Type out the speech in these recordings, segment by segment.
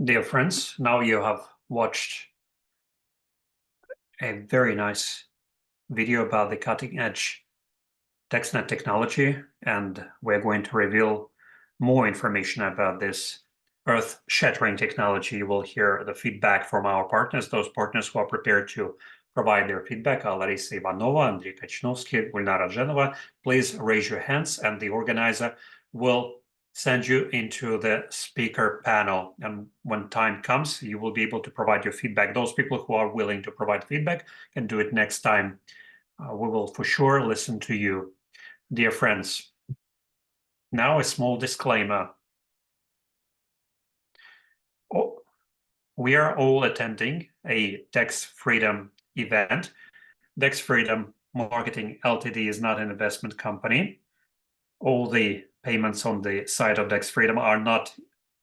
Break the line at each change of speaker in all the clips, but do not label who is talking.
Dear friends, now you have watched a very nice video about the cutting edge DexNet technology, and we're going to reveal more information about this earth-shattering technology. You will hear the feedback from our partners, those partners who are prepared to provide their feedback. Larissa Ivanova, Andrei Kachinovsky, Gulnara Zhenova. Please raise your hands, and the organizer will send you into the speaker panel. And when time comes, you will be able to provide your feedback. Those people who are willing to provide feedback can do it next time. We will for sure listen to you. Dear friends, now a small disclaimer. We are all attending a DexFreedom event. DexFreedom Marketing Ltd is not an investment company. All the payments on the side of DexFreedom are not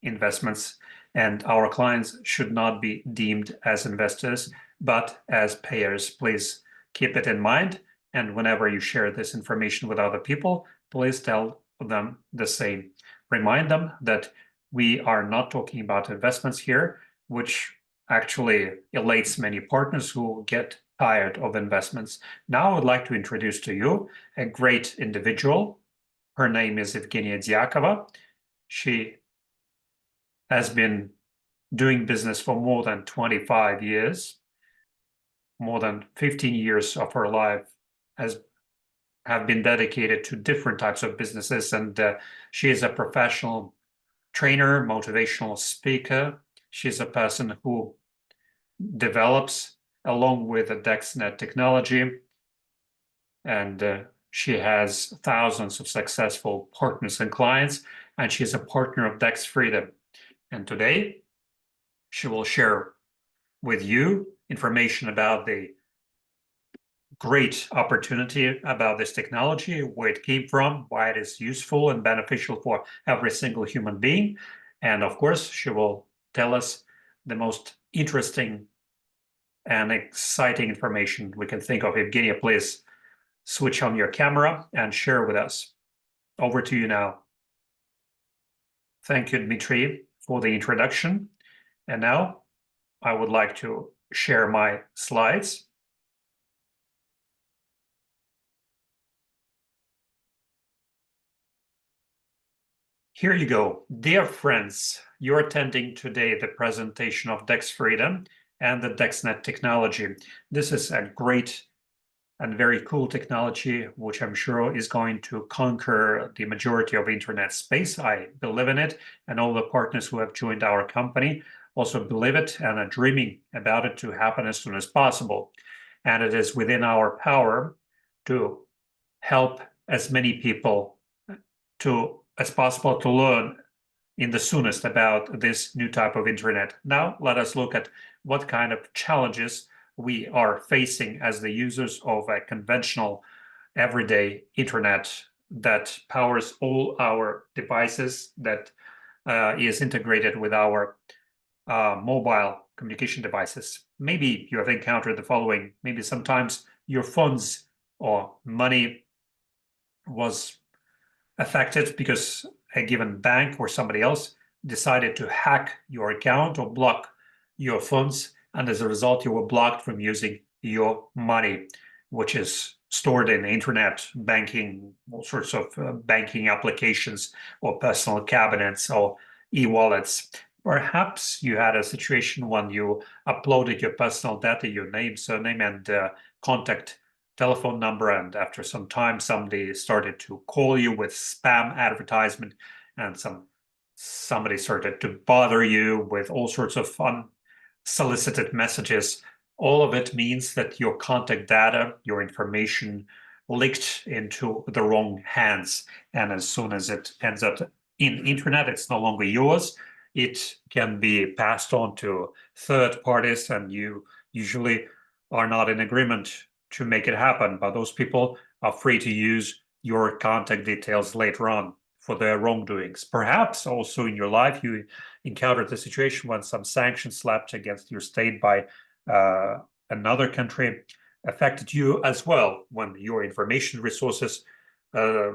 investments, and our clients should not be deemed as investors, but as payers. Please keep it in mind. And whenever you share this information with other people, please tell them the same. Remind them that we are not talking about investments here, which actually elates many partners who get tired of investments. Now I would like to introduce to you a great individual. Her name is Evgenia Diakova. She has been doing business for more than 25 years. More than 15 years of her life have been dedicated to different types of businesses, and she is a professional trainer, motivational speaker. She's a person who develops along with the DexNet technology, and she has thousands of successful partners and clients, and she's a partner of DexFreedom. And today, she will share with you information about the great opportunity about this technology, where it came from, why it is useful and beneficial for every single human being. And of course, she will tell us the most interesting and exciting information we can think of. Evgenia, please switch on your camera and share with us. Over to you now. Thank you, Dmitry, for the introduction. And now I would like to share my slides. Here you go. Dear friends, you're attending today the presentation of DexFreedom and the DexNet technology. This is a great and very cool technology, which I'm sure is going to conquer the majority of internet space. I believe in it, and all the partners who have joined our company also believe it and are dreaming about it to happen as soon as possible. And it is within our power to help as many people as possible to learn in the soonest about this new type of internet. Now, let us look at what kind of challenges we are facing as the users of a conventional everyday internet that powers all our devices, that is integrated with our mobile communication devices. Maybe you have encountered the following. Maybe sometimes your funds or money was affected because a given bank or somebody else decided to hack your account or block your funds, and as a result, you were blocked from using your money, which is stored in internet banking, all sorts of banking applications or personal cabinets or e-wallets. Perhaps you had a situation when you uploaded your personal data, your name, surname, and contact telephone number, and after some time, somebody started to call you with spam advertisement, and somebody started to bother you with all sorts of unsolicited messages. All of it means that your contact data, your information, leaked into the wrong hands, and as soon as it ends up in internet, it's no longer yours. It can be passed on to third parties, and you usually are not in agreement to make it happen, but those people are free to use your contact details later on for their wrongdoings. Perhaps also in your life you encountered a situation when some sanctions slapped against your state by another country affected you as well, when your information resources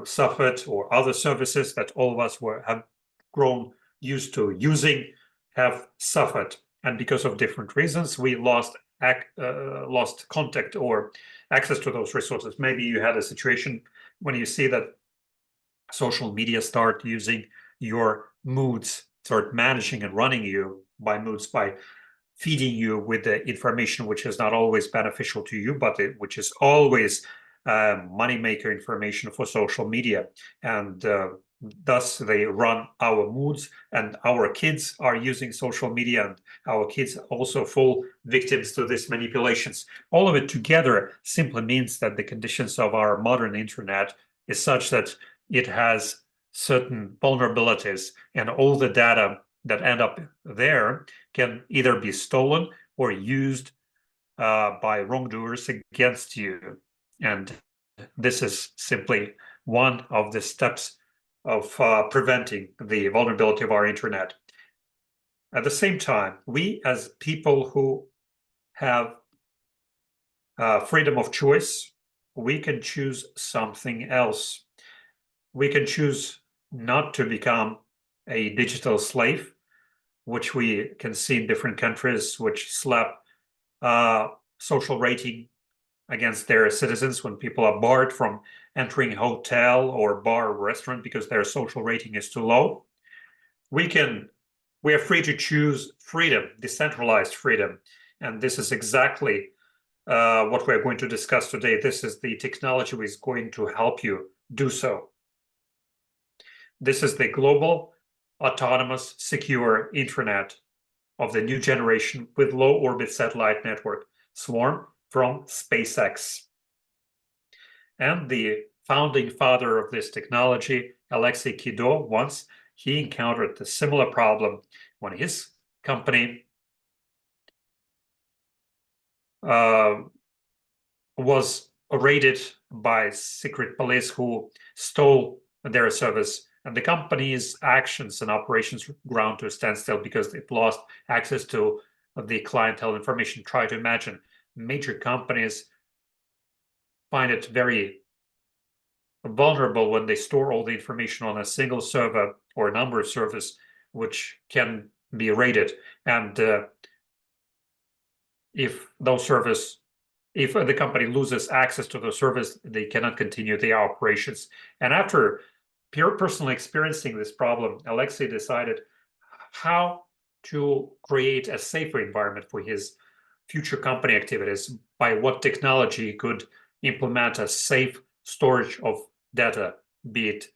suffered, or other services that all of us have grown used to using have suffered. And because of different reasons, we lost contact or access to those resources. Maybe you had a situation when you see that social media start using your moods, start managing and running you by moods, by feeding you with the information which is not always beneficial to you, but which is always moneymaker information for social media. And thus they run our moods, and our kids are using social media, and our kids also fall victims to these manipulations. All of it together simply means that the conditions of our modern internet is such that it has certain vulnerabilities, and all the data that end up there can either be stolen or used by wrongdoers against you. And this is simply one of the steps of preventing the vulnerability of our internet. At the same time, we as people who have freedom of choice, we can choose something else. We can choose not to become a digital slave, which we can see in different countries, which slap social rating against their citizens when people are barred from entering a hotel or bar or restaurant because their social rating is too low. We are free to choose freedom, decentralized freedom. And this is exactly what we're going to discuss today. This is the technology which is going to help you do so. This is the global, autonomous, secure internet of the new generation with low orbit satellite network, Swarm, from SpaceX. And the founding father of this technology, Alexei Kido, once he encountered a similar problem when his company was raided by secret police who stole their service, and the company's actions and operations ground to a standstill because it lost access to the clientele information. Try to imagine major companies find it very vulnerable when they store all the information on a single server or a number of servers, which can be raided. And if those servers, if the company loses access to those servers, they cannot continue their operations. And after personally experiencing this problem, Alexei decided how to create a safer environment for his future company activities, by what technology he could implement a safe storage of data, be it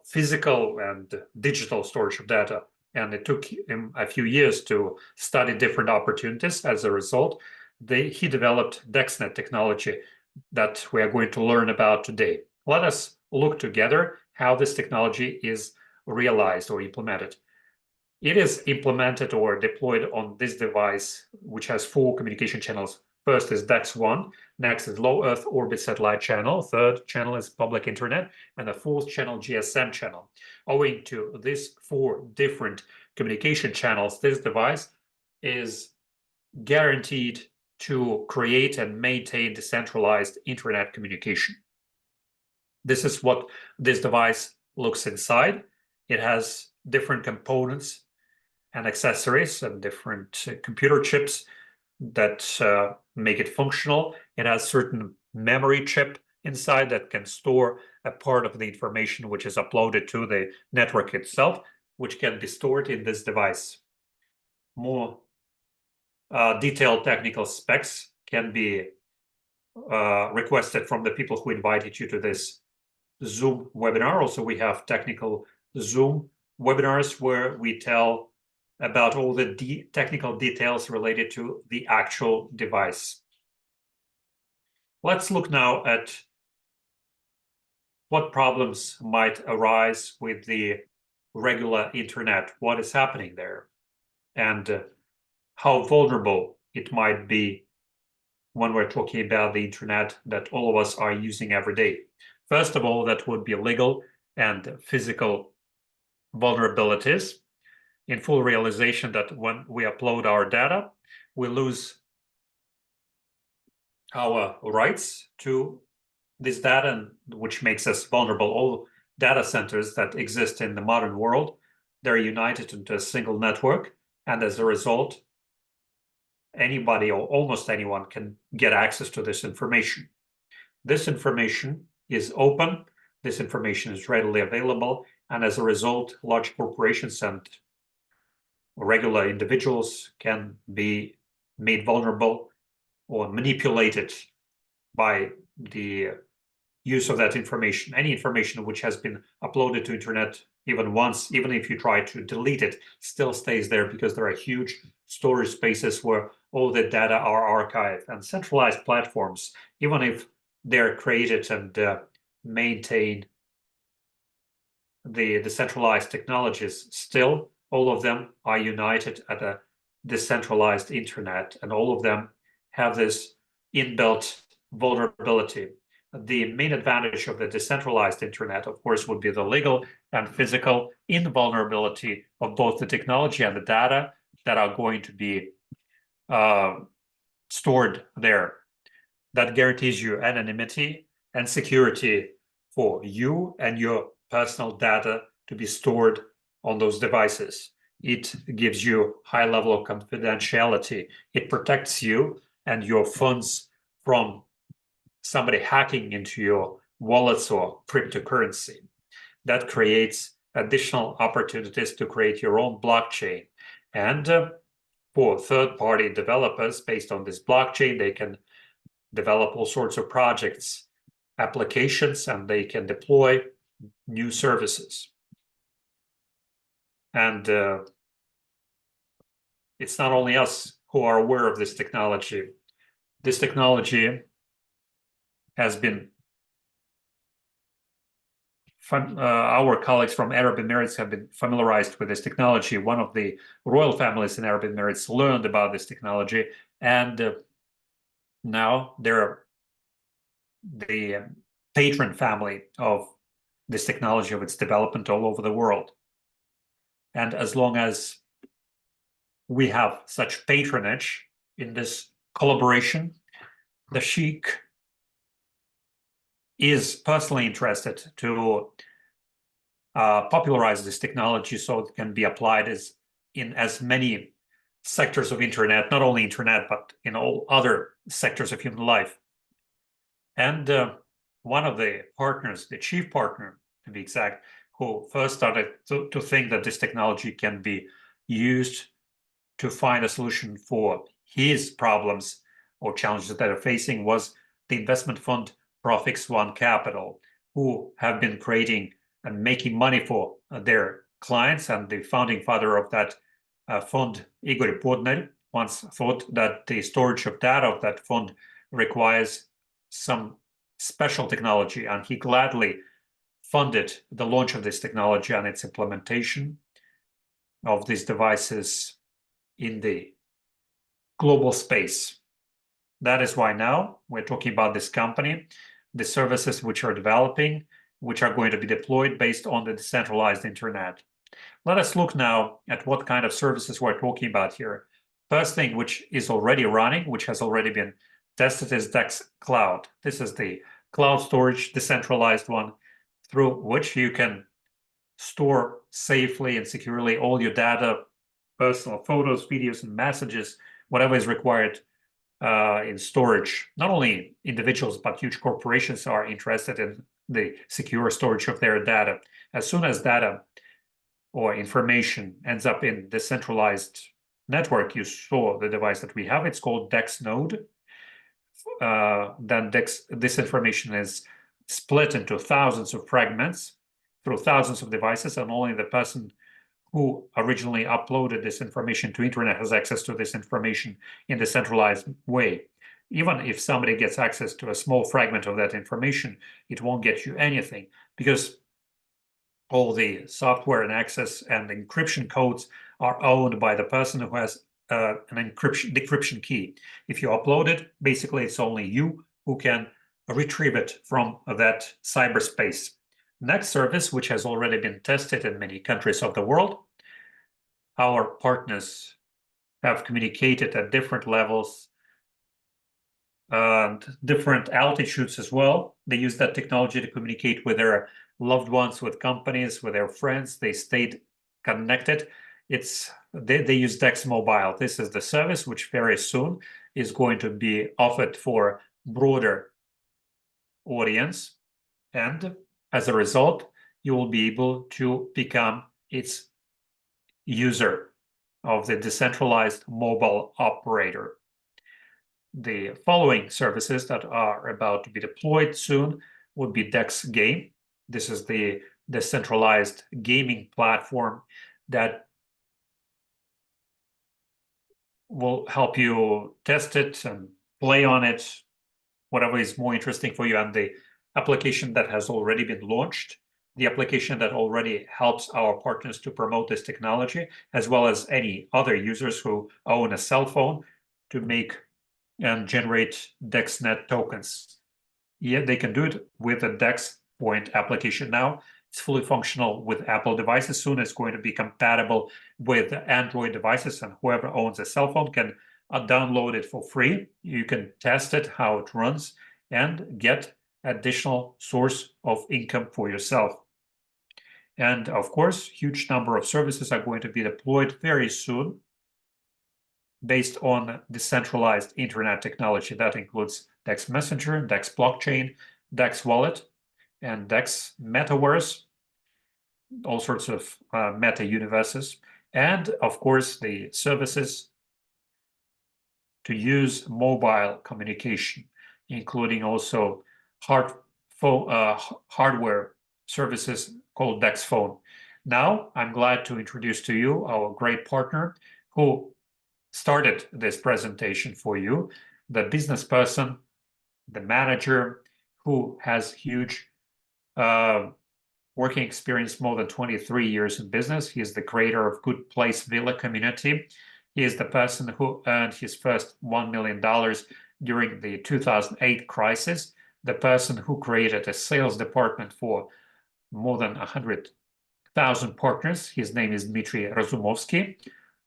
physical and digital storage of data. And it took him a few years to study different opportunities. As a result, he developed DexNet technology that we are going to learn about today. Let us look together how this technology is realized or implemented. It is implemented or deployed on this device, which has 4 communication channels. First is DEX1, next is low Earth orbit satellite channel, third channel is public internet, and the fourth channel GSM channel. Owing to these 4 different communication channels, this device is guaranteed to create and maintain decentralized internet communication. This is what this device looks inside. It has different components and accessories and different computer chips that make it functional. It has certain memory chip inside that can store a part of the information which is uploaded to the network itself, which can be stored in this device. More detailed technical specs can be requested from the people who invited you to this Zoom webinar. Also, we have technical Zoom webinars where we tell about all the technical details related to the actual device. Let's look now at what problems might arise with the regular internet, what is happening there, and how vulnerable it might be when we're talking about the internet that all of us are using every day. First of all, that would be legal and physical vulnerabilities, in full realization that when we upload our data, we lose our rights to this data, which makes us vulnerable. All data centers that exist in the modern world they're united into a single network, and as a result, anybody or almost anyone can get access to this information. This information is open, this information is readily available, and as a result, large corporations and regular individuals can be made vulnerable or manipulated by the use of that information. Any information which has been uploaded to internet even once, even if you try to delete it, still stays there because there are huge storage spaces where all the data are archived. And centralized platforms, even if they're created and maintain the decentralized technologies, still all of them are united at a decentralized internet, and all of them have this inbuilt vulnerability. The main advantage of the decentralized internet, of course, would be the legal and physical invulnerability of both the technology and the data that are going to be stored there. That guarantees you anonymity and security for you and your personal data to be stored on those devices. It gives you high level of confidentiality. It protects you and your funds from somebody hacking into your wallets or cryptocurrency. That creates additional opportunities to create your own blockchain. And for third-party developers, based on this blockchain, they can develop all sorts of projects, applications, and they can deploy new services. And it's not only us who are aware of this technology. This technology has been our colleagues from Arab Emirates have been familiarized with this technology. One of the royal families in Arab Emirates learned about this technology, and now they're the patron family of this technology, of its development all over the world. And as long as we have such patronage in this collaboration, the Sheikh is personally interested to popularize this technology so it can be applied in as many sectors of internet, not only internet, but in all other sectors of human life. And one of the partners, the chief partner, to be exact, who first started to think that this technology can be used to find a solution for his problems or challenges that are facing was the investment fund Profix One Capital, who have been creating and making money for their clients. And the founding father of that fund, Igor Podner, once thought that the storage of data of that fund requires some special technology, and he gladly funded the launch of this technology and its implementation of these devices in the global space. That is why now we're talking about this company, the services which are developing, which are going to be deployed based on the decentralized internet. Let us look now at what kind of services we're talking about here. First thing which is already running, which has already been tested, is Dex Cloud. This is the cloud storage, decentralized one, through which you can store safely and securely all your data, personal photos, videos, and messages, whatever is required in storage. Not only individuals, but huge corporations are interested in the secure storage of their data. As soon as data or information ends up in the centralized network, you saw the device that we have, it's called DexNode. Then this information is split into thousands of fragments through thousands of devices, and only the person who originally uploaded this information to internet has access to this information in the centralized way. Even if somebody gets access to a small fragment of that information, it won't get you anything, because all the software and access and encryption codes are owned by the person who has an decryption key. If you upload it, basically it's only you who can retrieve it from that cyberspace. Next service, which has already been tested in many countries of the world, our partners have communicated at different levels and different altitudes as well. They use that technology to communicate with their loved ones, with companies, with their friends. They stayed connected. They use Dex Mobile. This is the service which very soon is going to be offered for broader audience, and as a result, you will be able to become its user of the decentralized mobile operator. The following services that are about to be deployed soon would be Dex Game. This is the decentralized gaming platform that will help you test it and play on it, whatever is more interesting for you. And the application that has already been launched, the application that already helps our partners to promote this technology, as well as any other users who own a cell phone to make and generate DexNet tokens. Yeah, they can do it with a Dex Point application now. It's fully functional with Apple devices. Soon it's going to be compatible with Android devices, and whoever owns a cell phone can download it for free. You can test it, how it runs, and get additional source of income for yourself. And of course, huge number of services are going to be deployed very soon based on decentralized internet technology. That includes Dex Messenger, Dex Blockchain, Dex Wallet, and Dex Metaverse, all sorts of meta universes, and of course the services to use mobile communication, including also hardware services called Dex Phone. Now, I'm glad to introduce to you our great partner who started this presentation for you, the business person, the manager who has huge working experience, more than 23 years in business. He is the creator of Good Place Villa community. He is the person who earned his first $1 million during the 2008 crisis, the person who created a sales department for more than 100,000 partners. His name is Dmitry Razumovsky.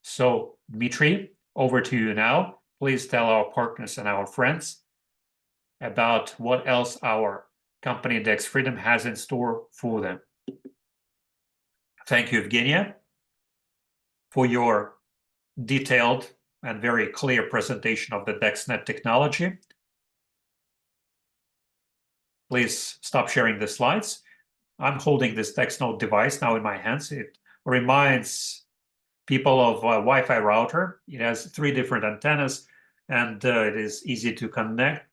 So, Dmitry, over to you now. Please tell our partners and our friends about what else our company DexFreedom has in store for them. Thank you, Evgenia, for your detailed and very clear presentation of the DexNet technology. Please stop sharing the slides. I'm holding this DexNote device now in my hands. It reminds people of a Wi-Fi router. It has 3 different antennas, and it is easy to connect.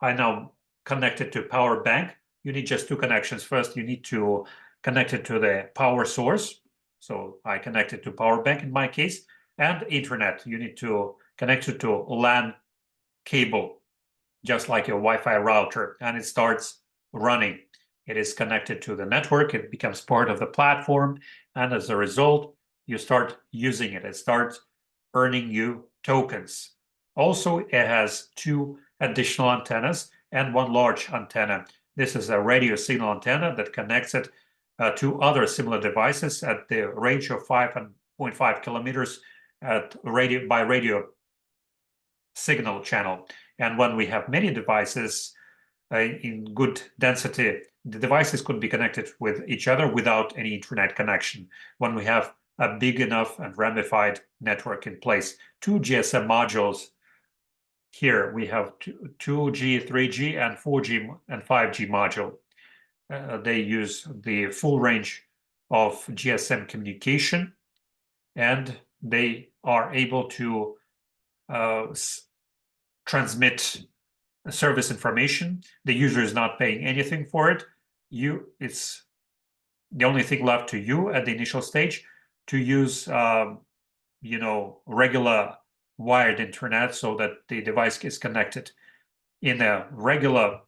I now connect it to power bank. You need just 2 connections. First, you need to connect it to the power source. So I connect it to power bank in my case, and internet. You need to connect it to LAN cable, just like your Wi-Fi router, and it starts running. It is connected to the network. It becomes part of the platform, and as a result, you start using it. It starts earning you tokens. Also, it has 2 additional antennas and 1 large antenna. This is a radio signal antenna that connects it to other similar devices at the range of 5.5 kilometers by radio signal channel. And when we have many devices in good density, the devices could be connected with each other without any internet connection. When we have a big enough and ramified network in place, 2 GSM modules. Here we have 2G, 3G, and 4G and 5G module. They use the full range of GSM communication, and they are able to transmit service information. The user is not paying anything for it. It's the only thing left to you at the initial stage to use, regular wired internet so that the device is connected. In a regular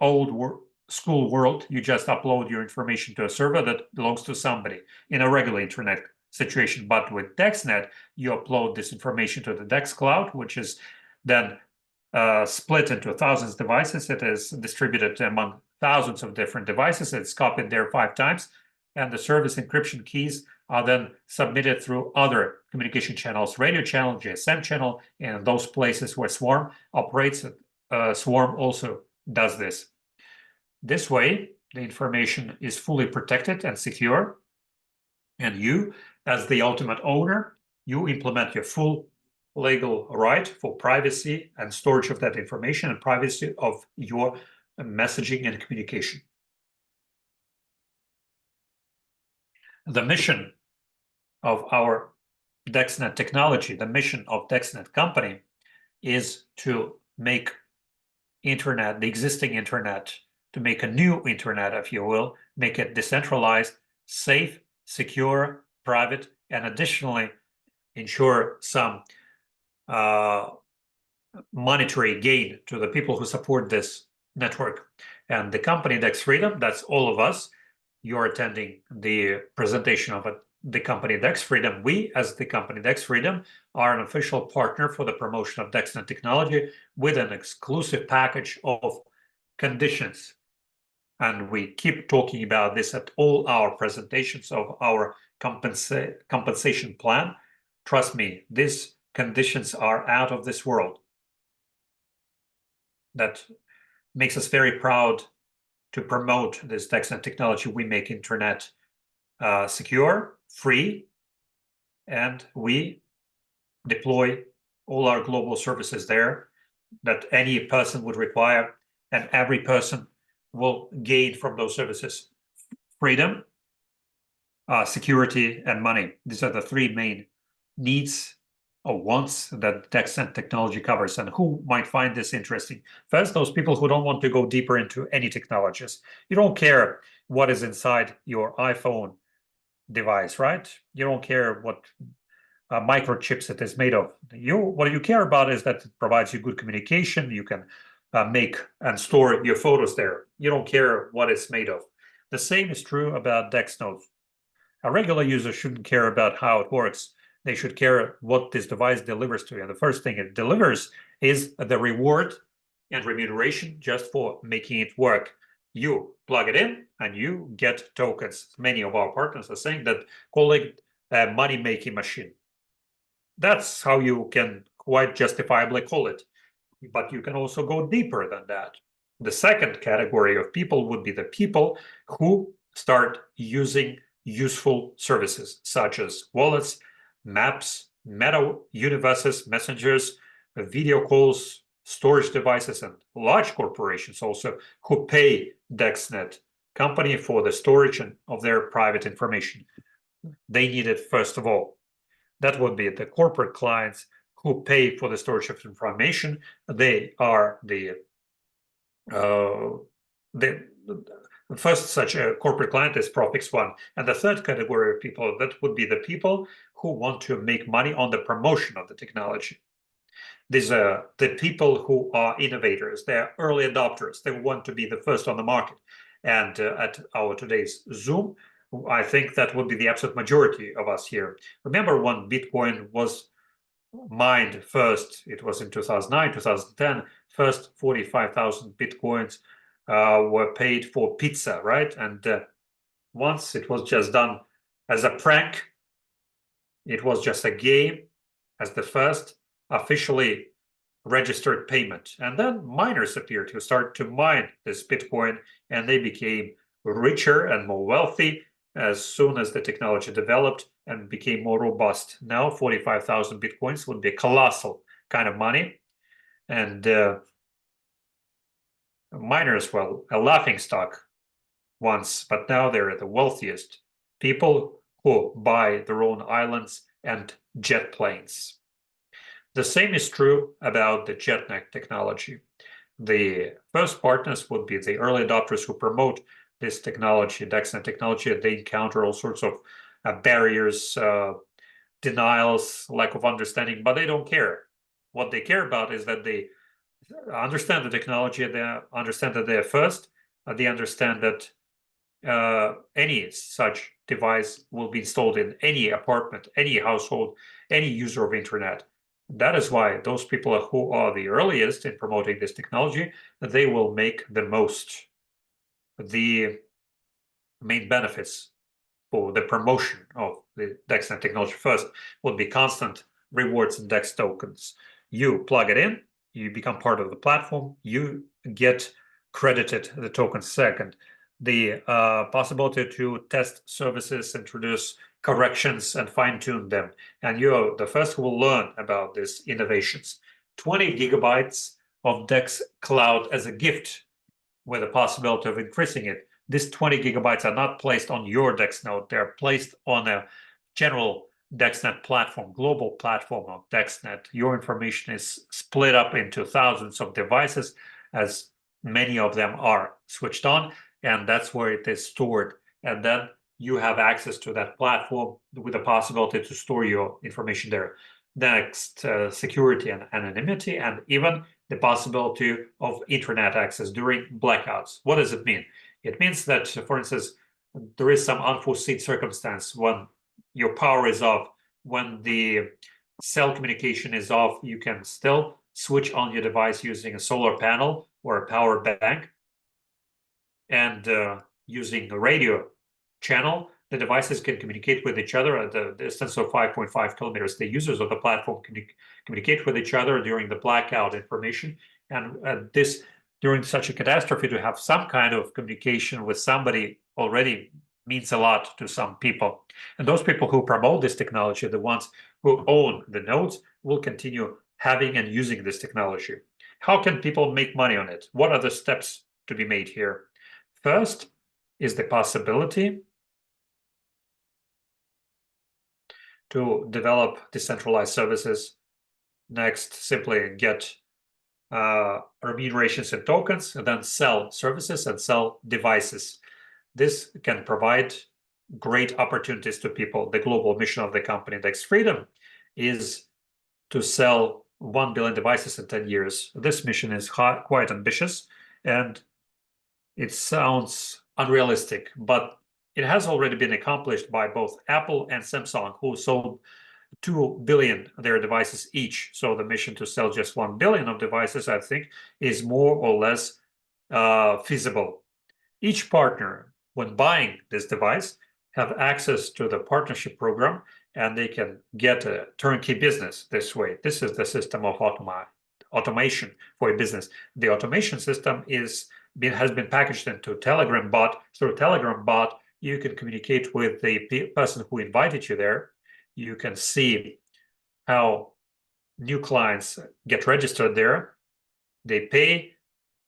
old school world, you just upload your information to a server that belongs to somebody in a regular internet situation. But with DexNet, you upload this information to the Dex Cloud, which is then split into thousands of devices. It is distributed among thousands of different devices. It's copied there 5 times, and the service encryption keys are then submitted through other communication channels, radio channel, GSM channel, and those places where Swarm operates. Swarm also does this. This way, the information is fully protected and secure, And you, as the ultimate owner, you implement your full legal right for privacy and storage of that information and privacy of your messaging and communication. The mission of our DexNet technology, the mission of DexNet company, is to make internet, the existing internet, to make a new internet, if you will, make it decentralized, safe, secure, private, and additionally ensure some monetary gain to the people who support this network. And the company DexFreedom, that's all of us. You're attending the presentation of the company DexFreedom. We, as the company DexFreedom, are an official partner for the promotion of DexNet technology with an exclusive package of conditions. And we keep talking about this at all our presentations of our compensation plan. Trust me, these conditions are out of this world. That makes us very proud to promote this DexNet technology. We make internet secure, free, and we deploy all our global services there that any person would require, and every person will gain from those services: freedom, security, and money. These are the three main needs or wants that DexNet technology covers. And who might find this interesting? First, those people who don't want to go deeper into any technologies. You don't care what is inside your iPhone device, right? You don't care what microchips it is made of. What you care about is that it provides you good communication. You can make and store your photos there. You don't care what it's made of. The same is true about DexNote. A regular user shouldn't care about how it works. They should care what this device delivers to you. And the first thing it delivers is the reward and remuneration just for making it work. You plug it in and you get tokens. Many of our partners are saying that, call it a money-making machine. That's how you can quite justifiably call it. But you can also go deeper than that. The second category of people would be the people who start using useful services such as wallets, maps, meta universes, messengers, video calls, storage devices, and large corporations also who pay DexNet company for the storage of their private information. They need it first of all. That would be the corporate clients who pay for the storage of information. They are the first such a corporate client is Profix One. And the third category of people, that would be the people who want to make money on the promotion of the technology. These are the people who are innovators. They're early adopters. They want to be the first on the market. And at our today's Zoom, I think that would be the absolute majority of us here. Remember when Bitcoin was mined first, it was in 2009, 2010, first 45,000 Bitcoins were paid for pizza, right? And once it was just done as a prank, it was just a game as the first officially registered payment. And then miners appeared who started to mine this Bitcoin, and they became richer and more wealthy as soon as the technology developed and became more robust. Now 45,000 Bitcoins would be a colossal kind of money. And miners, well, a laughing stock once, but now they're the wealthiest people who buy their own islands and jet planes. The same is true about the JetNet technology. The first partners would be the early adopters who promote this technology, DexNet technology. They encounter all sorts of barriers, denials, lack of understanding, but they don't care. What they care about is that they understand the technology, they understand that they're first, they understand that any such device will be installed in any apartment, any household, any user of internet. That is why those people who are the earliest in promoting this technology, they will make the most. The main benefits for the promotion of the DexNet technology first would be constant rewards and Dex tokens. You plug it in, you become part of the platform, you get credited the tokens second. The possibility to test services, introduce corrections and fine-tune them. And you're the first who will learn about these innovations. 20 gigabytes of Dex Cloud as a gift with the possibility of increasing it. These 20 gigabytes are not placed on your Dex node. They're placed on a general DexNet platform, global platform of DexNet. Your information is split up into thousands of devices, as many of them are switched on, and that's where it is stored. And then you have access to that platform with the possibility to store your information there. Next, security and anonymity, and even the possibility of internet access during blackouts. What does it mean? It means that, for instance, there is some unforeseen circumstance when your power is off, when the cell communication is off, you can still switch on your device using a solar panel or a power bank, and using a radio channel, the devices can communicate with each other at a distance of 5.5 kilometers. The users of the platform can communicate with each other during the blackout information. And this, during such a catastrophe, to have some kind of communication with somebody already means a lot to some people. And those people who promote this technology, the ones who own the nodes, will continue having and using this technology. How can people make money on it? What are the steps to be made here? First is the possibility to develop decentralized services. Next, simply get remunerations in tokens, and then sell services and sell devices. This can provide great opportunities to people. The global mission of the company DexFreedom is to sell 1 billion devices in 10 years. This mission is quite ambitious, and it sounds unrealistic, but it has already been accomplished by both Apple and Samsung, who sold 2 billion their devices each. So the mission to sell just 1 billion of devices, I think, is more or less feasible. Each partner, when buying this device, have access to the partnership program, and they can get a turnkey business this way. This is the system of automation for a business. The automation system has been packaged into Telegram bot. Through Telegram bot, you can communicate with the person who invited you there. You can see how new clients get registered there. They pay,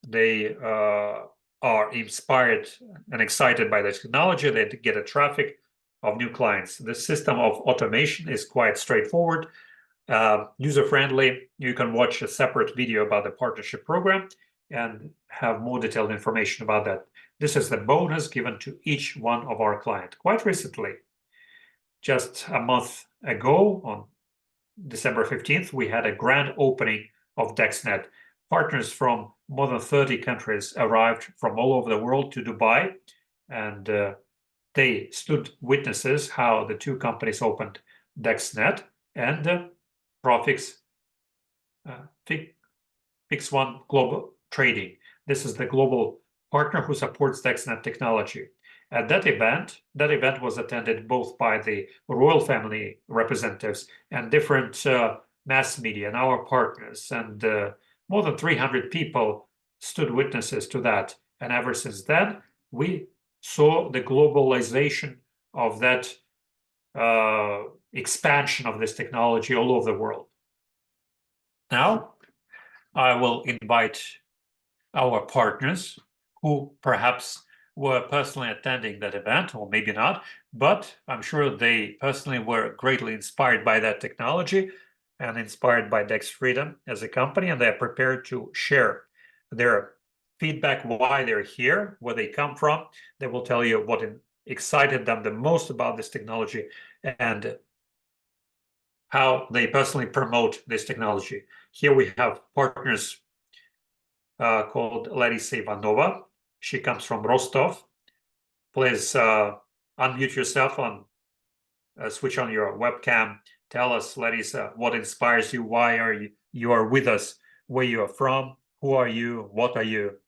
they are inspired and excited by the technology. They get a traffic of new clients. The system of automation is quite straightforward, user-friendly. You can watch a separate video about the partnership program and have more detailed information about that. This is the bonus given to each one of our clients. Quite recently, just a month ago, on December 15th, we had a grand opening of DexNet. Partners from more than 30 countries arrived from all over the world to Dubai, and they stood witnesses how the two companies opened DexNet and Profix Fix1 Global Trading. This is the global partner who supports DexNet technology. At that event was attended both by the royal family representatives and different mass media and our partners, and more than 300 people stood witnesses to that. And ever since then, we saw the globalization of that expansion of this technology all over the world. Now, I will invite our partners who perhaps were personally attending that event, or maybe not, but I'm sure they personally were greatly inspired by that technology and inspired by DexFreedom as a company, and they're prepared to share their feedback, why they're here, where they come from. They will tell you what excited them the most about this technology and how they personally promote this technology. Here we have partners called Larisa Ivanova. She comes from Rostov. Please unmute yourself and switch on your webcam. Tell us, Larisa, what inspires you? Why are you are with us? Where you are from? Who are you? What are you?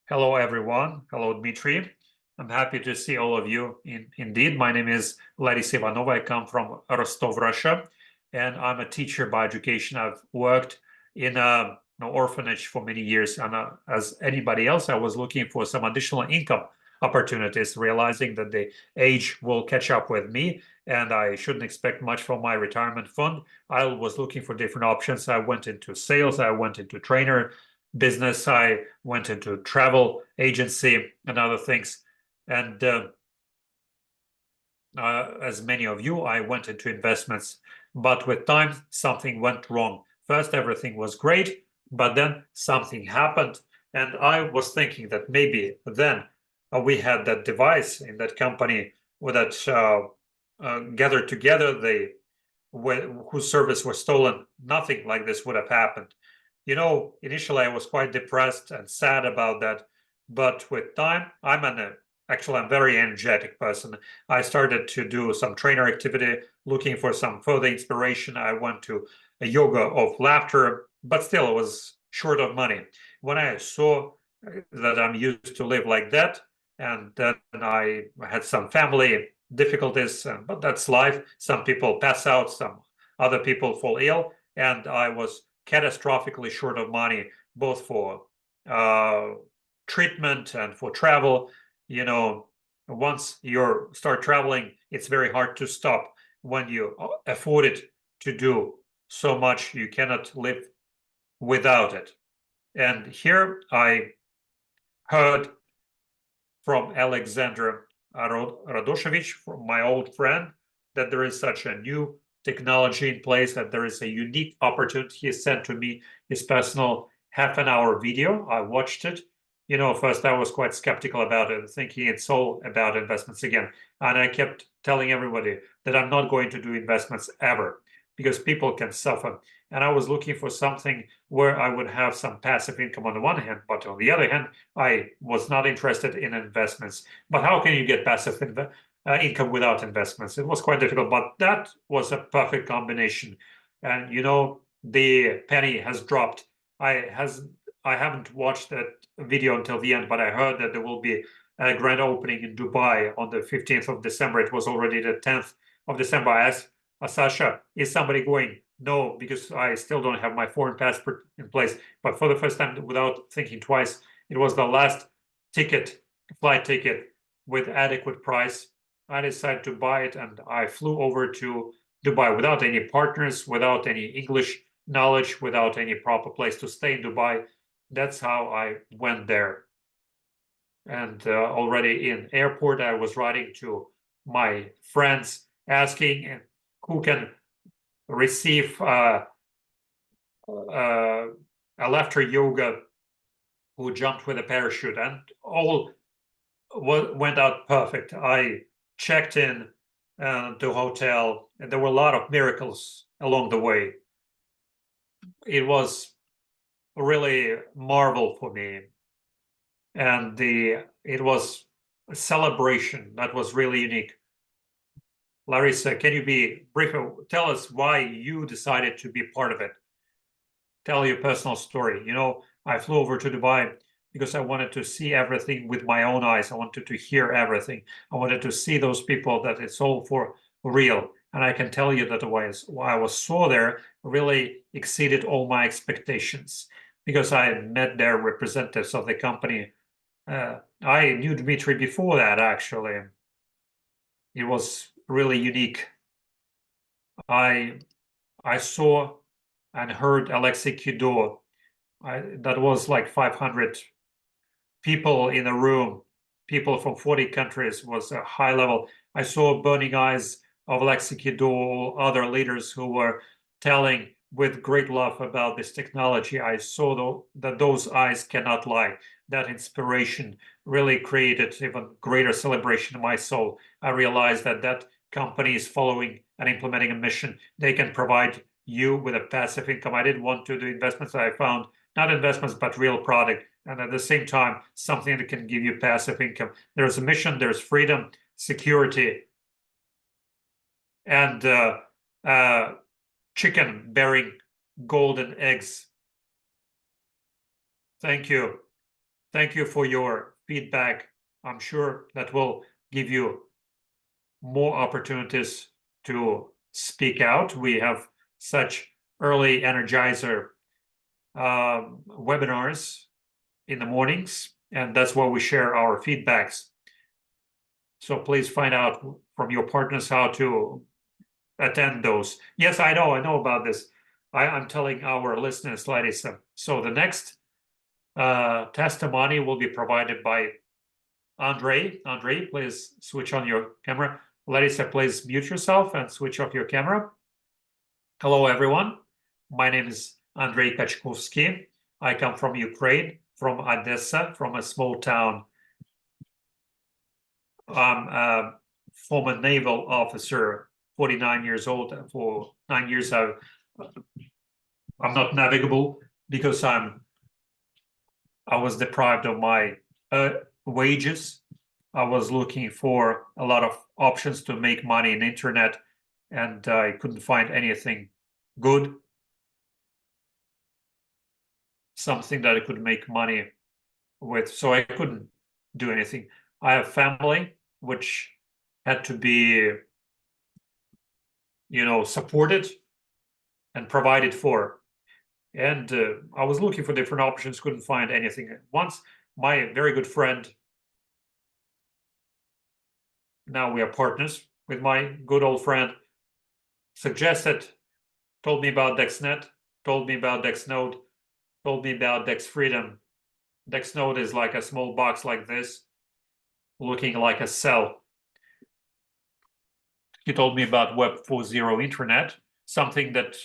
Hello, everyone. Hello, Dmitry. I'm happy to see all of you. Indeed, my name is Larisa Ivanova. I come from Rostov, Russia, and I'm a teacher by education. I've worked in an orphanage for many years, and as anybody else, I was looking for some additional income opportunities, realizing that the age will catch up with me and I shouldn't expect much from my retirement fund. I was looking for different options. I went into sales, I went into trainer business, I went into travel agency and other things. And as many of you, I went into investments, but with time, something went wrong. First, everything was great, but then something happened. And I was thinking that maybe then we had that device in that company that gathered together, whose service was stolen. Nothing like this would have happened. You know, initially I was quite depressed and sad about that. But with time, actually, I'm a very energetic person. I started to do some trainer activity, looking for some further inspiration. I went to a yoga of laughter, but still it was short of money. When I saw that I'm used to live like that, and then I had some family difficulties, but that's life. Some people pass out, some other people fall ill, and I was catastrophically short of money, both for treatment and for travel. You know, once you start traveling, it's very hard to stop. When you afford it to do so much, you cannot live without it. And here I heard from Alexander Radoshevich, from my old friend, that there is such a new technology in place, that there is a unique opportunity. He sent to me his personal half-an-hour video. I watched it. You know, first I was quite skeptical about it, thinking it's all about investments again. And I kept telling everybody that I'm not going to do investments ever, because people can suffer. And I was looking for something where I would have some passive income on the one hand, but on the other hand, I was not interested in investments. But how can you get passive income without investments? It was quite difficult, but that was a perfect combination. And you know, the penny has dropped. I haven't watched that video until the end, but I heard that there will be a grand opening in Dubai on the 15th of December. It was already the 10th of December. I asked Sasha, is somebody going? No, because I still don't have my foreign passport in place. But for the first time, without thinking twice, it was the last flight ticket with adequate price. I decided to buy it, and I flew over to Dubai without any partners, without any English knowledge, without any proper place to stay in Dubai. That's how I went there. And already in airport, I was writing to my friends asking who can receive a laughter yoga, who jumped with a parachute, and all went out perfect. I checked in to hotel, and there were a lot of miracles along the way. It was really marvel for me, and it was a celebration that was really unique. Larissa, can you be brief? Tell us why you decided to be part of it. Tell your personal story. You know, I flew over to Dubai because I wanted to see everything with my own eyes. I wanted to hear everything. I wanted to see those people, that it's all for real. And I can tell you that what I saw there really exceeded all my expectations, because I had met their representatives of the company. I knew Dmitry before that, actually. It was really unique. I saw and heard Alexei Kido. That was like 500 people in a room, people from 40 countries, was a high level. I saw burning eyes of Alexei Kido, other leaders who were telling with great love about this technology. I saw that those eyes cannot lie. That inspiration really created even greater celebration in my soul. I realized that that company is following and implementing a mission. They can provide you with a passive income. I didn't want to do investments. I found not investments, but real product. And at the same time, something that can give you passive income. There's a mission, there's freedom, security, and chicken bearing golden eggs. Thank you. Thank you for your feedback. I'm sure that will give you more opportunities to speak out. We have such early energizer webinars in the mornings, and that's where we share our feedbacks. So please find out from your partners how to attend those. Yes, I know about this. I'm telling our listeners, Larissa. So the next testimony will be provided by Andre. Andre, please switch on your camera. Larissa, please mute yourself and switch off your camera. Hello, everyone. My name is Andrei Kachkovsky. I come from Ukraine, from Odessa, from a small town. I'm a former naval officer, 49 years old. For 9 years, I'm not navigable because I was deprived of my wages. I was looking for a lot of options to make money in internet, and I couldn't find anything good, something that I could make money with. So I couldn't do anything. I have family which had to be, supported and provided for. And I was looking for different options, couldn't find anything. Once my very good friend, now we are partners with my good old friend, suggested, told me about DexNet, told me about DexNode, told me about DexFreedom. DexNode is like a small box like this, looking like a cell. He told me about Web 4.0 internet, something that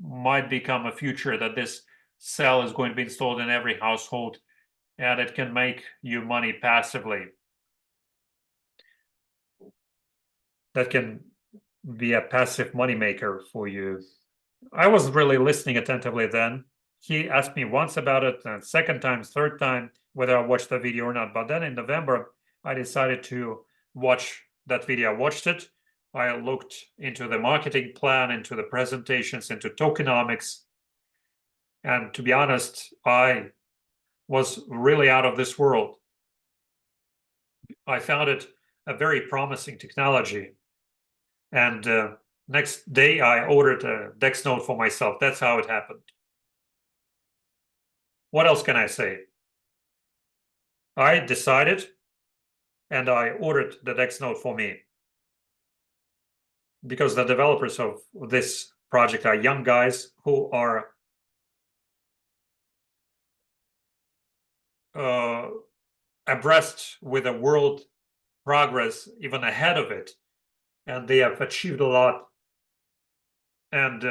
might become a future, that this cell is going to be installed in every household and it can make you money passively. That can be a passive money maker for you. I was really listening attentively then. He asked me once about it, and second time, third time, whether I watched the video or not. But then in November, I decided to watch that video. I watched it. I looked into the marketing plan, into the presentations, into tokenomics. And to be honest, I was really out of this world. I found it a very promising technology. And next day, I ordered a DexNode for myself. That's how it happened. What else can I say? I decided and I ordered the DexNode for me, because the developers of this project are young guys who are abreast with the world progress, even ahead of it, and they have achieved a lot. And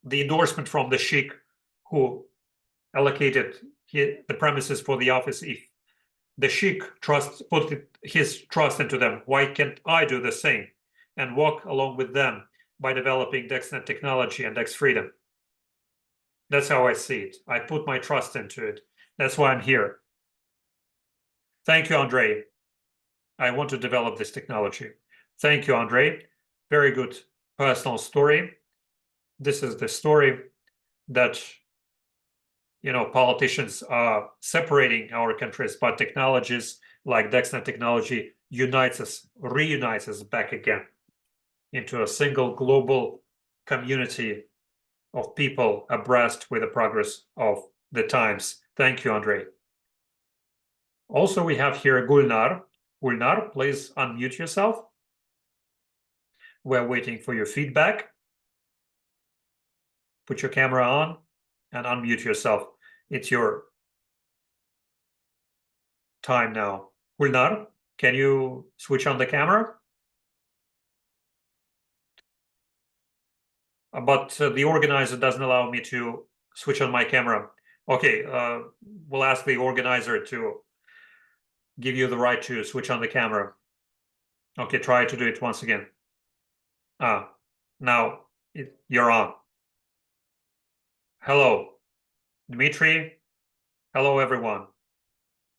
the endorsement from the sheikh who allocated the premises for the office, if the sheikh put his trust into them, why can't I do the same and walk along with them by developing DexNet technology and DexFreedom? That's how I see it. I put my trust into it. That's why I'm here. Thank you, Andre. I want to develop this technology. Thank you, Andre. Very good personal story. This is the story that, politicians are separating our countries, but technologies like DexNet technology reunites us back again into a single global community of people abreast with the progress of the times. Thank you, Andre. Also, we have here Gulnar. Gulnar, please unmute yourself. We're waiting for your feedback. Put your camera on and unmute yourself. It's your time now. Gulnar, can you switch on the camera? But the organizer doesn't allow me to switch on my camera. Okay, we'll ask the organizer to give you the right to switch on the camera. Okay, try to do it once again. Now you're on. Hello, Dmitry. Hello, everyone.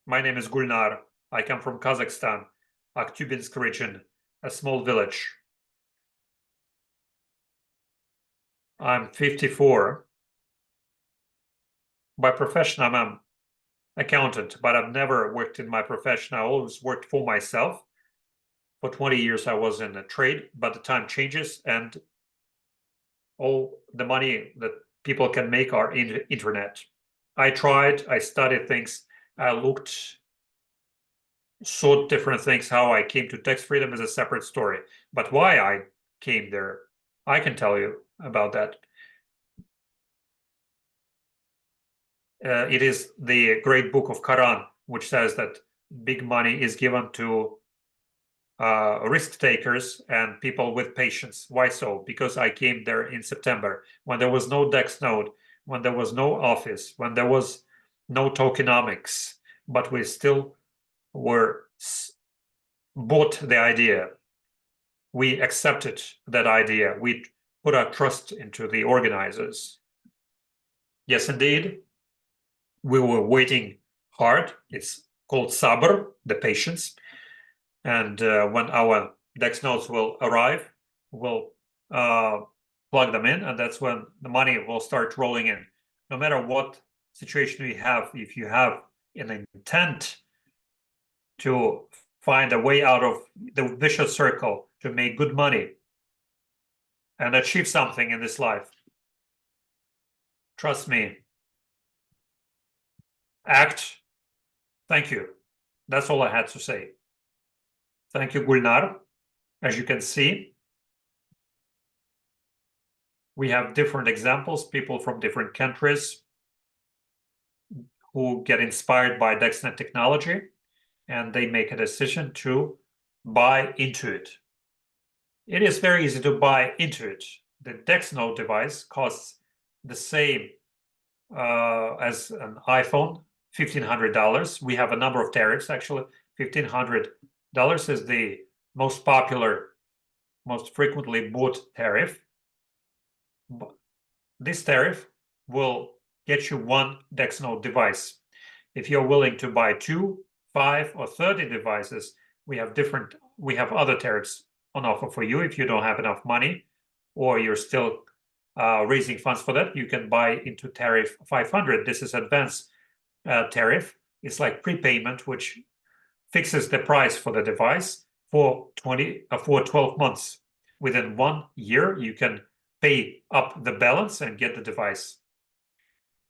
My name is Gulnar. I come from Kazakhstan, Aktyubinsk region, a small village. I'm 54. By profession, I'm an accountant, but I've never worked in my profession. I always worked for myself. For 20 years, I was in a trade, but the time changes, and all the money that people can make are in internet. I studied things. I looked sort different things. How I came to DexFreedom is a separate story, but why I came there, I can tell you about that. It is the great book of Quran, which says that big money is given to risk takers and people with patience. Why so? Because I came there in September when there was no Dex node, when there was no office, when there was no tokenomics, but we still were bought the idea. We accepted that idea. We put our trust into the organizers. Yes, indeed. We were waiting hard. It's called sabr, the patience. And when our DEX nodes will arrive, we'll plug them in, and that's when the money will start rolling in. No matter what situation we have, if you have an intent to find a way out of the vicious circle to make good money and achieve something in this life, trust me, act. Thank you. That's all I had to say. Thank you, Gulnar. As you can see, we have different examples, people from different countries who get inspired by DexNet technology, and they make a decision to buy into it. It is very easy to buy into it. The DexNode device costs the same as an iPhone, $1,500. We have a number of tariffs, actually. $1,500 is the most popular, most frequently bought tariff. This tariff will get you one DexNode device. If you're willing to buy 2, 5, or 30 devices, we have other tariffs on offer for you. If you don't have enough money or you're still raising funds for that, you can buy into tariff 500. This is advanced tariff. It's like prepayment, which fixes the price for the device for 12 months. Within 1 year, you can pay up the balance and get the device.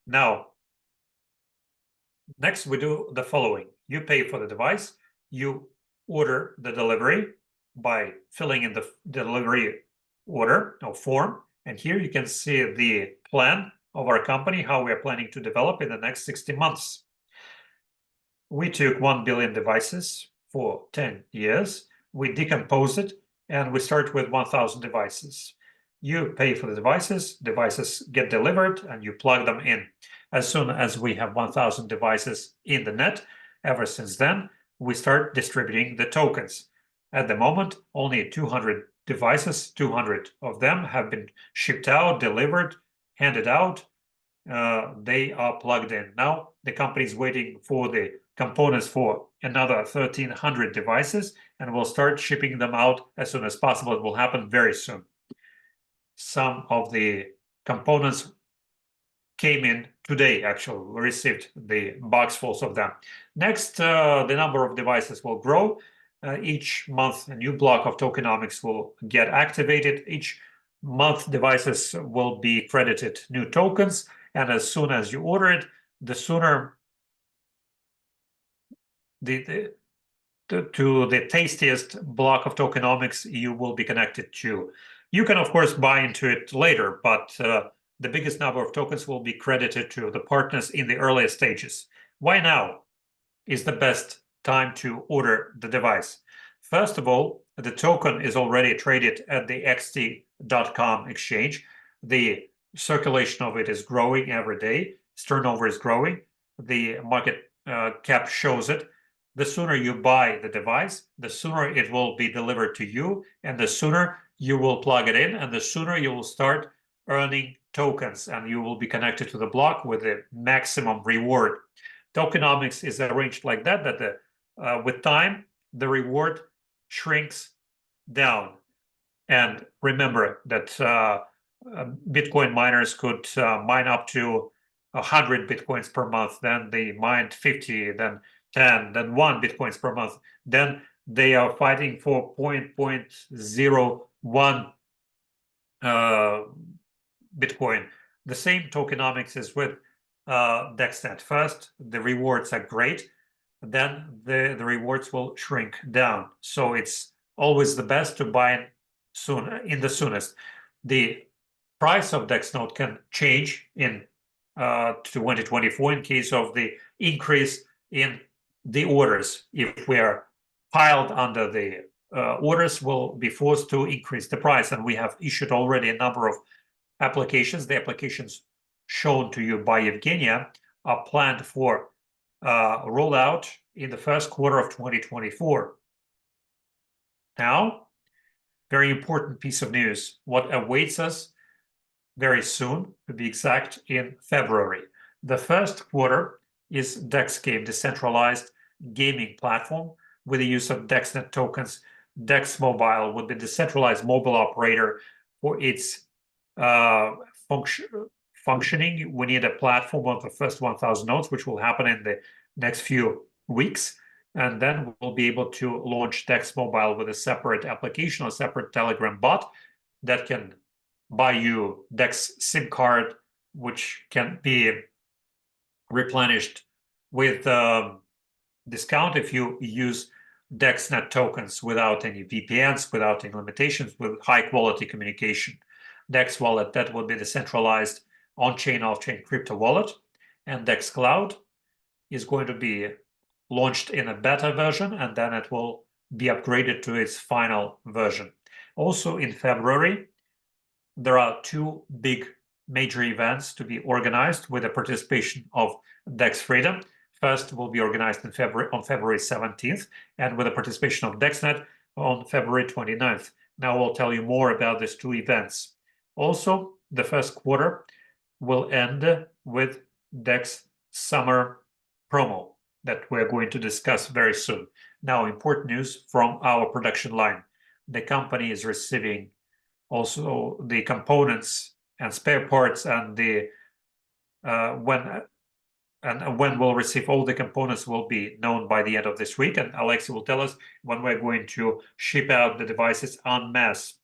Now, next we do the following. You pay for the device, you order the delivery by filling in the delivery order or form, and here you can see the plan of our company, how we are planning to develop in the next 60 months. We took 1 billion devices for 10 years, we decompose it, and we start with 1,000 devices. You pay for the devices get delivered, and you plug them in. As soon as we have 1,000 devices in the net, ever since then, we start distributing the tokens. At the moment, only 200 devices, 200 of them have been shipped out, delivered, handed out. They are plugged in. Now, the company is waiting for the components for another 1,300 devices, and we'll start shipping them out as soon as possible. It will happen very soon. Some of the components came in today, actually. We received the boxfuls of them. Next, the number of devices will grow. Each month, a new block of tokenomics will get activated. Each month, devices will be credited new tokens. And as soon as you order it, the sooner to the tastiest block of tokenomics you will be connected to. You can, of course, buy into it later, but the biggest number of tokens will be credited to the partners in the earliest stages. Why now is the best time to order the device? First of all, the token is already traded at the xt.com exchange. The circulation of it is growing every day. Its turnover is growing. The market cap shows it. The sooner you buy the device, the sooner it will be delivered to you, and the sooner you will plug it in, and the sooner you will start earning tokens, and you will be connected to the block with the maximum reward. Tokenomics is arranged like that, with time, the reward shrinks down. And remember that Bitcoin miners could mine up to 100 Bitcoins per month, then they mined 50, then 10, then 1 Bitcoins per month. Then they are fighting for 0.01 Bitcoin. The same tokenomics is with DexNet. First, the rewards are great. then the rewards will shrink down. So it's always the best to buy in the soonest. The price of DexNote can change in 2024 in case of the increase in the orders. If we are piled under the orders, will be forced to increase the price. And we have issued already a number of applications. The applications shown to you by Evgenia are planned for rollout in the first quarter of 2024. Now, very important piece of news. What awaits us very soon, to be exact, in February. The first quarter is DexGame, decentralized gaming platform with the use of DexNet tokens. Dex Mobile would be the decentralized mobile operator for its functioning. We need a platform of the first 1,000 nodes, which will happen in the next few weeks. And then we'll be able to launch Dex Mobile with a separate application, a separate Telegram bot that can buy you Dex SIM card, which can be replenished with discount if you use DexNet tokens without any VPNs, without any limitations, with high quality communication. Dex Wallet, that would be the centralized on-chain, off-chain crypto wallet. And Dex Cloud is going to be launched in a beta version, and then it will be upgraded to its final version. Also in February, there are two big major events to be organized with the participation of DexFreedom. First will be organized on February 17th, and with the participation of DexNet on February 29th. Now I'll tell you more about these two events. Also, the first quarter will end with Dex Summer promo that we're going to discuss very soon. Now, important news from our production line. The company is receiving also the components and spare parts, and the when we'll receive all the components will be known by the end of this week, and Alexei will tell us when we're going to ship out the devices en masse.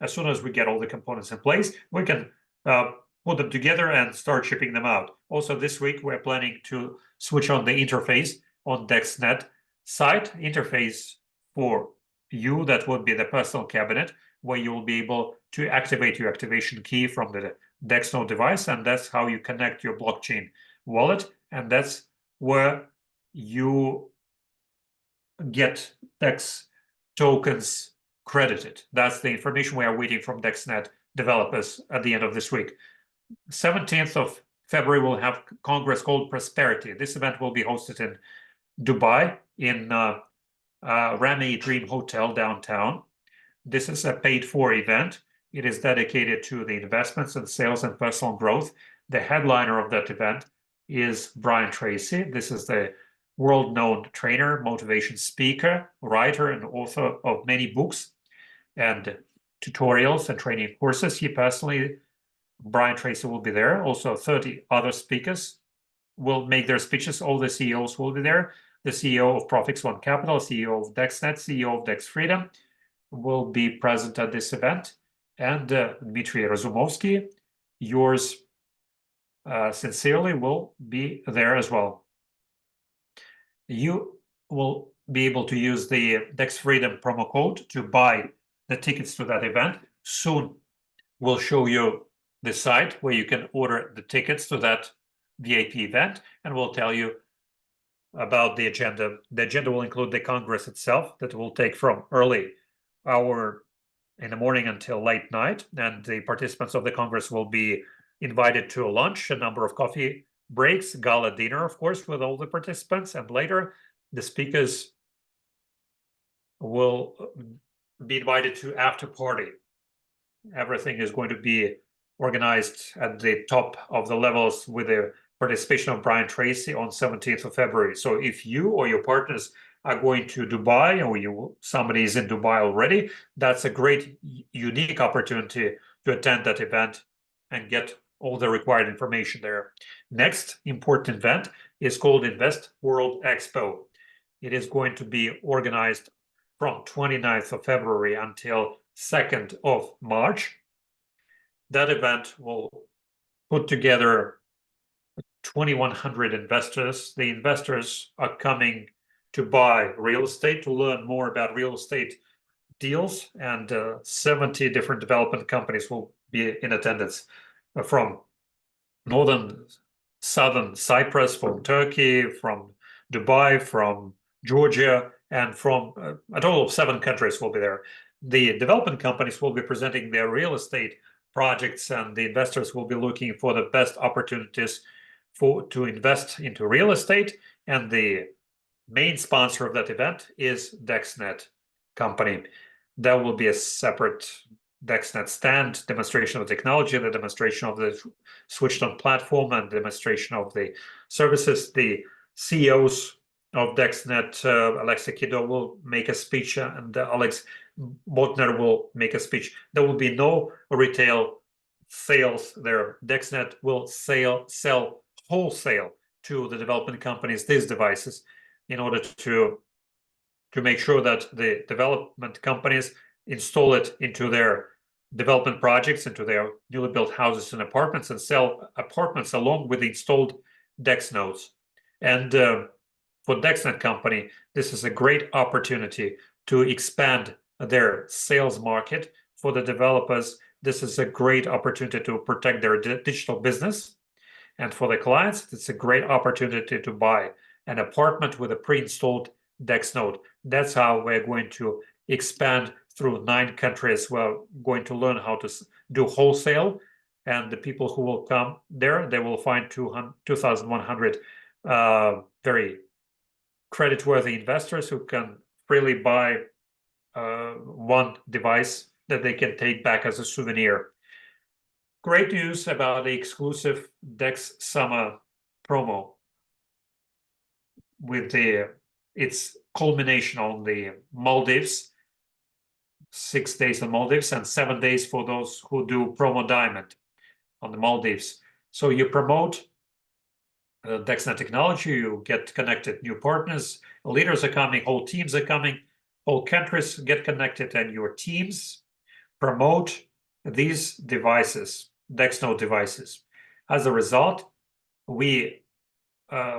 As soon as we get all the components in place, we can put them together and start shipping them out. Also this week, we're planning to switch on the interface on DexNet site, interface for you, that would be the personal cabinet, where you will be able to activate your activation key from the DexNote device, and that's how you connect your blockchain wallet, and that's where you get Dex tokens credited. That's the information we are waiting from DexNet developers at the end of this week. 17th of February, we'll have Congress called Prosperity. This event will be hosted in Dubai in Rami Dream Hotel downtown. This is a paid-for event. It is dedicated to the investments and sales and personal growth. The headliner of that event is Brian Tracy. This is the world-known trainer, motivation speaker, writer, and author of many books and tutorials and training courses. Brian Tracy will be there. Also, 30 other speakers will make their speeches. All the CEOs will be there. The CEO of Profix One Capital, CEO of DexNet, CEO of DexFreedom will be present at this event. And Dmitry Razumovsky, yours sincerely, will be there as well. You will be able to use the DexFreedom promo code to buy the tickets to that event. Soon we'll show you the site where you can order the tickets to that VIP event, and we'll tell you about the agenda. The agenda will include the Congress itself, that will take from early hour in the morning until late night, and the participants of the Congress will be invited to a lunch, a number of coffee breaks, gala dinner, of course, with all the participants, and later the speakers will be invited to after party. Everything is going to be organized at the top of the levels with the participation of Brian Tracy on 17th of February. So if you or your partners are going to Dubai, or somebody is in Dubai already, that's a great, unique opportunity to attend that event and get all the required information there. Next important event is called Invest World Expo. It is going to be organized from 29th of February until 2nd of March. That event will put together 2,100 investors. The investors are coming to buy real estate, to learn more about real estate deals, and 70 different development companies will be in attendance from northern, southern Cyprus, from Turkey, from Dubai, from Georgia, and from a total of 7 countries will be there. The development companies will be presenting their real estate projects, and the investors will be looking for the best opportunities to invest into real estate. And the main sponsor of that event is DexNet company. There will be a separate DexNet stand, demonstration of technology, the demonstration of the switched-on platform, and demonstration of the services. The CEOs of DexNet, Alexa Kido, will make a speech, and Alex Botner will make a speech. There will be no retail sales there. DexNet will sell wholesale to the development companies these devices in order to make sure that the development companies install it into their development projects, into their newly built houses and apartments, and sell apartments along with the installed Dex nodes. And for DexNet company, this is a great opportunity to expand their sales market. For the developers, this is a great opportunity to protect their digital business. And for the clients, it's a great opportunity to buy an apartment with a pre-installed Dex node. That's how we're going to expand through 9 countries. We're going to learn how to do wholesale, and the people who will come there, they will find 2,100 very creditworthy investors who can freely buy one device that they can take back as a souvenir. Great news about the exclusive Dex Summer promo with its culmination on the Maldives, 6 days on Maldives and 7 days for those who do promo diamond on the Maldives. So you promote DexNet technology, you get connected new partners, leaders are coming, whole teams are coming, whole countries get connected, and your teams promote these devices, DexNode devices. As a result, we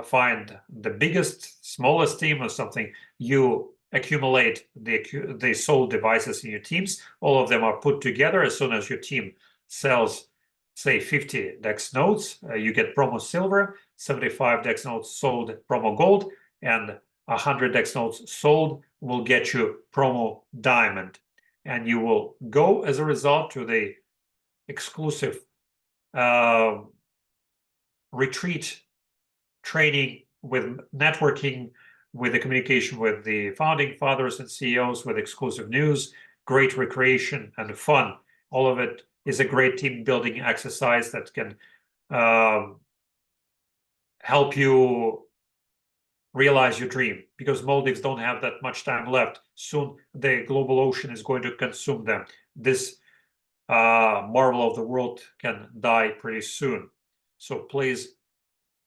find the biggest, smallest team or something, you accumulate the sold devices in your teams. All of them are put together. As soon as your team sells, say, 50 Dex nodes, you get promo silver, 75 Dex nodes sold promo gold, and 100 Dex nodes sold will get you promo diamond. And you will go, as a result, to the exclusive retreat training with networking, with the communication with the founding fathers and CEOs, with exclusive news, great recreation and fun. All of it is a great team building exercise that can help you realize your dream, because Maldives don't have that much time left. Soon the global ocean is going to consume them. This marvel of the world can die pretty soon. So please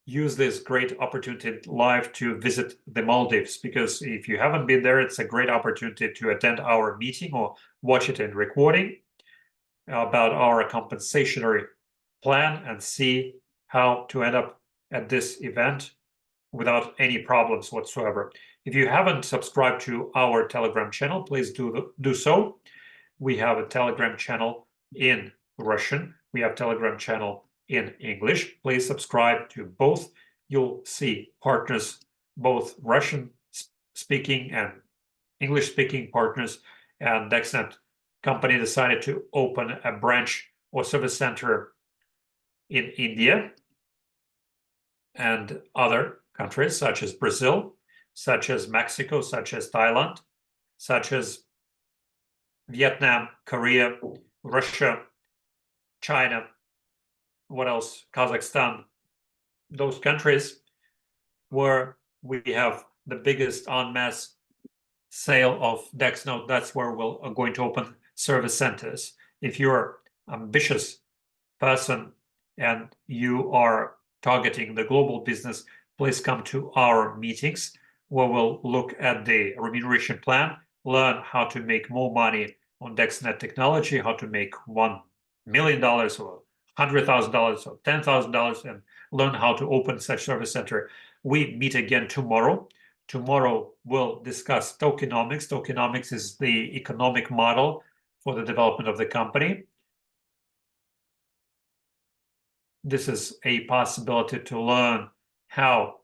use this great opportunity live to visit the Maldives, because if you haven't been there, it's a great opportunity to attend our meeting or watch it in recording about our compensatory plan and see how to end up at this event without any problems whatsoever. If you haven't subscribed to our Telegram channel, please do so. We have a Telegram channel in Russian. We have Telegram channel in English. Please subscribe to both. You'll see partners, both Russian speaking and English speaking partners. And DexNet company decided to open a branch or service center in India and other countries, such as Brazil, such as Mexico, such as Thailand, such as Vietnam, Korea, Russia, China, what else? Kazakhstan, those countries where we have the biggest en masse sale of DexNode. That's where we're going to open service centers. If you're an ambitious person and you are targeting the global business, please come to our meetings where we'll look at the remuneration plan, learn how to make more money on DexNet technology, how to make $1 million or $100,000 or $10,000, and learn how to open such service center. We meet again tomorrow Tomorrow, we'll discuss tokenomics. Tokenomics is the economic model for the development of the company. This is a possibility to learn how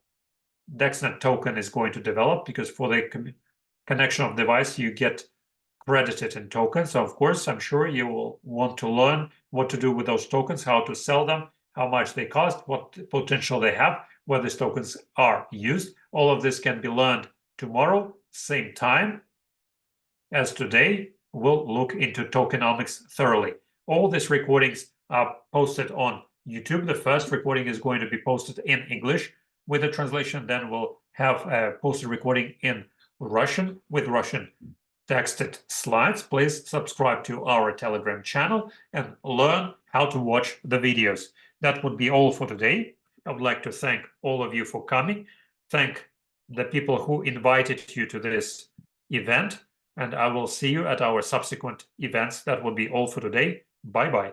DexNet token is going to develop, because for the connection of device, you get credited in tokens. So of course, I'm sure you will want to learn what to do with those tokens, how to sell them, how much they cost, what potential they have, where these tokens are used. All of this can be learned tomorrow, same time as today. We'll look into tokenomics thoroughly. All these recordings are posted on YouTube. The first recording is going to be posted in English with a translation. Then we'll have a posted recording in Russian with Russian texted slides. Please subscribe to our Telegram channel and learn how to watch the videos. That would be all for today. I would like to thank all of you for coming. Thank the people who invited you to this event, and I will see you at our subsequent events. That will be all for today. Bye-bye.